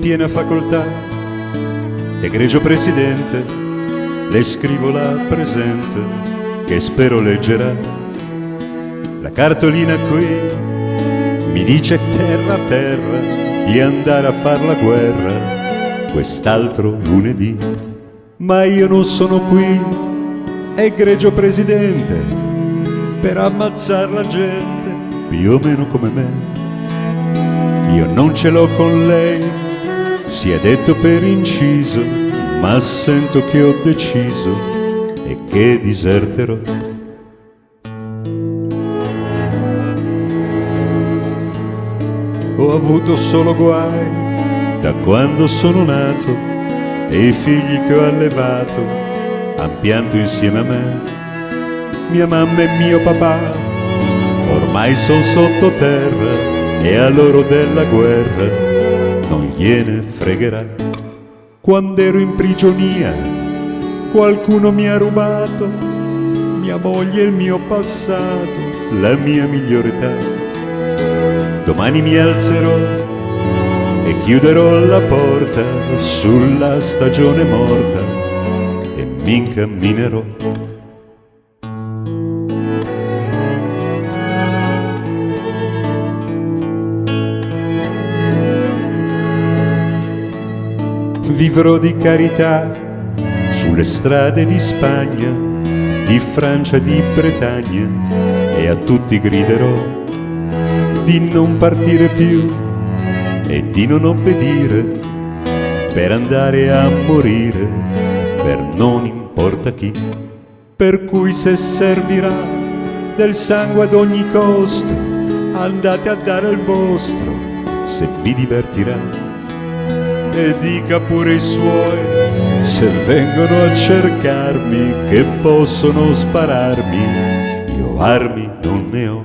piena facoltà. Egregio Presidente, le scrivo la presente, che spero leggerà. La cartolina qui mi dice terra a terra di andare a far la guerra quest'altro lunedì. Ma io non sono qui, egregio Presidente, per ammazzar la gente più o meno come me. Io non ce l'ho con lei, sia detto per inciso, ma sento che ho deciso e che diserterò. Ho avuto solo guai da quando sono nato e i figli che ho allevato han pianto insieme a me. Mia mamma e mio papà ormai son sottoterra e a loro della guerra non gliene fregherà. Quando ero in prigionia qualcuno mi ha rubato mia moglie e il mio passato, la mia migliore età. Domani mi alzerò e chiuderò la porta sulla stagione morta e mi incamminerò. Vivrò di carità sulle strade di Spagna, di Francia, di Bretagna, e a tutti griderò di non partire più e di non obbedire per andare a morire per non importa chi. Per cui se servirà del sangue ad ogni costo, andate a dare il vostro se vi divertirà. E dica pure i suoi, se vengono a cercarmi, che possono spararmi, io armi non ne ho.